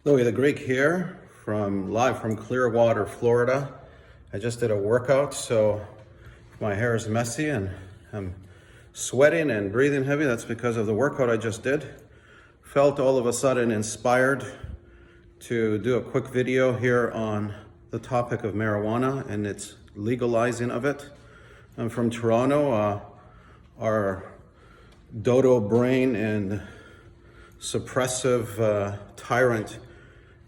Louie the Greek here, live from Clearwater, Florida. I just did a workout, so my hair is messy and I'm sweating and breathing heavy. That's because of the workout I just did. Felt all of a sudden inspired to do a quick video here on the topic of marijuana and its legalizing of it. I'm from Toronto. Our dodo brain and suppressive tyrant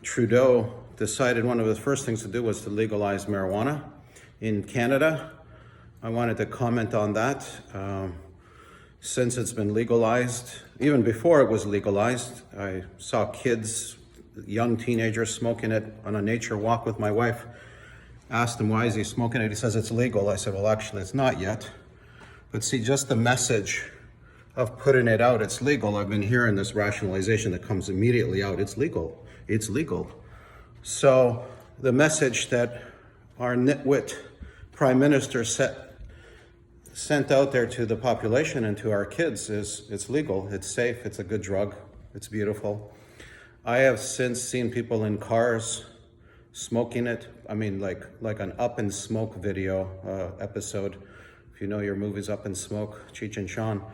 Trudeau decided one of the first things to do was to legalize marijuana in Canada. I wanted to comment on that. Since it's been legalized, even before it was legalized, I saw kids, young teenagers smoking it on a nature walk with my wife. Asked him, why is he smoking it? He says it's legal. I said, well, actually, it's not yet. But see, just the message of putting it out, it's legal. I've been hearing this rationalization that comes immediately out. It's legal. It's legal. So the message that our nitwit prime minister sent out there to the population and to our kids is it's legal, it's safe, it's a good drug, it's beautiful. I have since seen people in cars smoking it. I mean, like an Up in Smoke video episode. If you know your movies Up in Smoke, Cheech and Chong.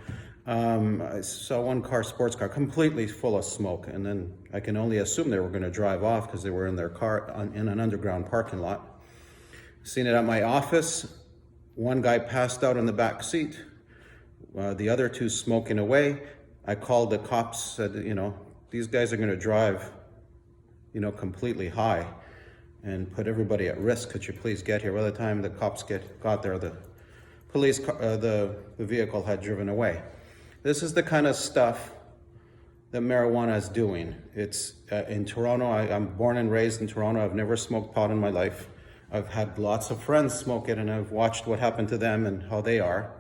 I saw one sports car, completely full of smoke, and then I can only assume they were going to drive off because they were in their car in an underground parking lot. Seen it at my office. One guy passed out in the back seat. The other two smoking away. I called the cops, said, these guys are going to drive, completely high and put everybody at risk. Could you please get here? By the time the cops got there, the police, the vehicle had driven away. This is the kind of stuff that marijuana is doing. It's in Toronto. I'm born and raised in Toronto. I've never smoked pot in my life. I've had lots of friends smoke it, and I've watched what happened to them and how they are.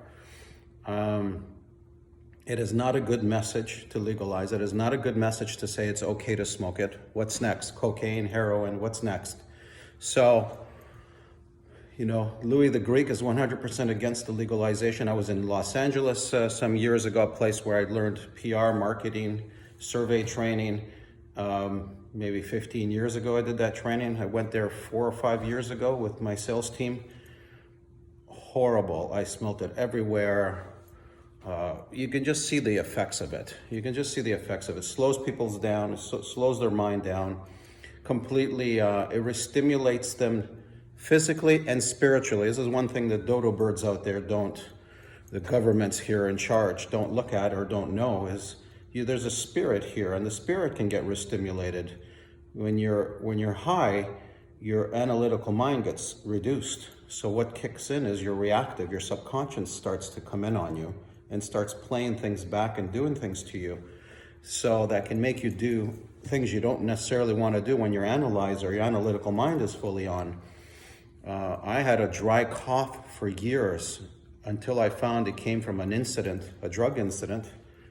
It is not a good message to legalize it. It is not a good message to say it's okay to smoke it. What's next? Cocaine, heroin, what's next? So, Louie the Greek is 100% against the legalization. I was in Los Angeles some years ago, a place where I learned PR, marketing, survey training. Maybe 15 years ago I did that training. I went there 4 or 5 years ago with my sales team. Horrible. I smelt it everywhere. You can just see the effects of it. It slows people down, it slows their mind down completely. It stimulates them physically and spiritually. This is one thing that dodo birds out there the governments here in charge don't look at or don't know is there's a spirit here, and the spirit can get restimulated. When you're high, your analytical mind gets reduced. So what kicks in is you're reactive. Your subconscious starts to come in on you and starts playing things back and doing things to you. So that can make you do things you don't necessarily want to do when your analytical mind is fully on. I had a dry cough for years until I found it came from an incident, a drug incident,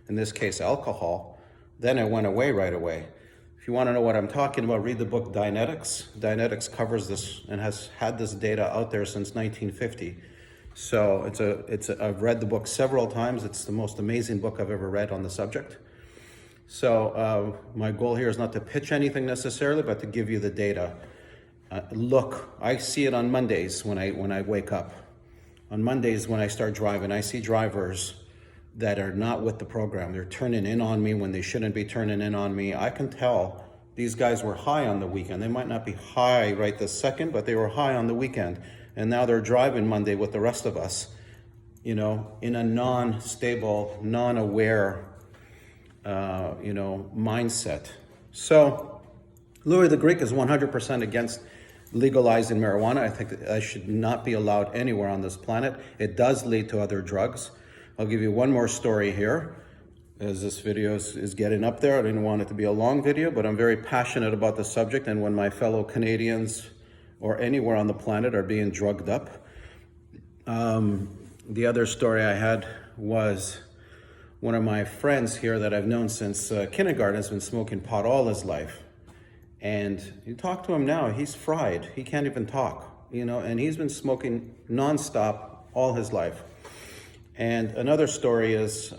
in this case alcohol. Then it went away right away. If you want to know what I'm talking about, read the book Dianetics. Dianetics covers this and has had this data out there since 1950. So I've read the book several times. It's the most amazing book I've ever read on the subject. So my goal here is not to pitch anything necessarily, but to give you the data. Look, I see it on Mondays when I wake up. On Mondays when I start driving, I see drivers that are not with the program. They're turning in on me when they shouldn't be turning in on me. I can tell these guys were high on the weekend. They might not be high right this second, but they were high on the weekend. And now they're driving Monday with the rest of us, in a non-stable, non-aware, mindset. So Louie the Greek is 100% against legalizing marijuana. I think that should not be allowed anywhere on this planet. It does lead to other drugs. I'll give you one more story here, as this video is getting up there. I didn't want it to be a long video, but I'm very passionate about the subject, and when my fellow Canadians or anywhere on the planet are being drugged up. The other story I had was one of my friends here that I've known since kindergarten has been smoking pot all his life. And you talk to him now, he's fried. He can't even talk, and he's been smoking nonstop all his life. And another story is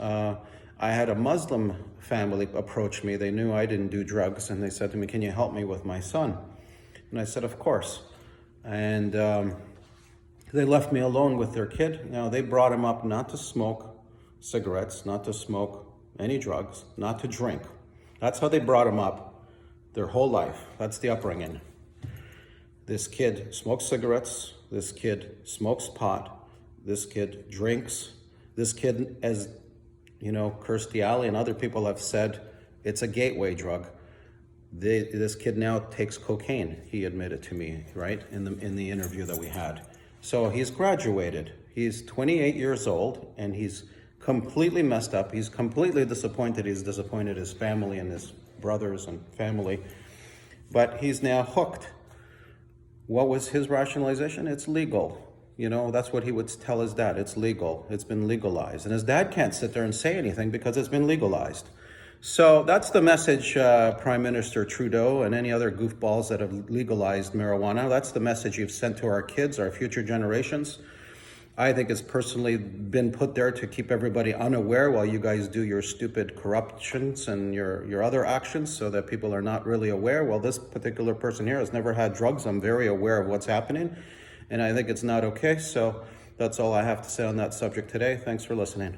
I had a Muslim family approach me. They knew I didn't do drugs, and they said to me, "Can you help me with my son?" And I said, "Of course." And they left me alone with their kid. Now, they brought him up not to smoke cigarettes, not to smoke any drugs, not to drink. That's how they brought him up their whole life. That's the upbringing. This kid smokes cigarettes. This kid smokes pot. This kid drinks. This kid, as you know, Kirstie Alley and other people have said, it's a gateway drug. This kid now takes cocaine, he admitted to me, right, in the interview that we had. So he's graduated. He's 28 years old, and he's completely messed up. He's completely disappointed. He's disappointed his family and his brothers and family. But he's now hooked. What was his rationalization? It's legal. You know, that's what he would tell his dad. It's legal. It's been legalized. And his dad can't sit there and say anything because it's been legalized. So that's the message, Prime Minister Trudeau and any other goofballs that have legalized marijuana. That's the message you've sent to our kids, our future generations. I think it's personally been put there to keep everybody unaware while you guys do your stupid corruptions and your other actions, so that people are not really aware. Well, this particular person here has never had drugs. I'm very aware of what's happening, and I think it's not okay. So that's all I have to say on that subject today. Thanks for listening.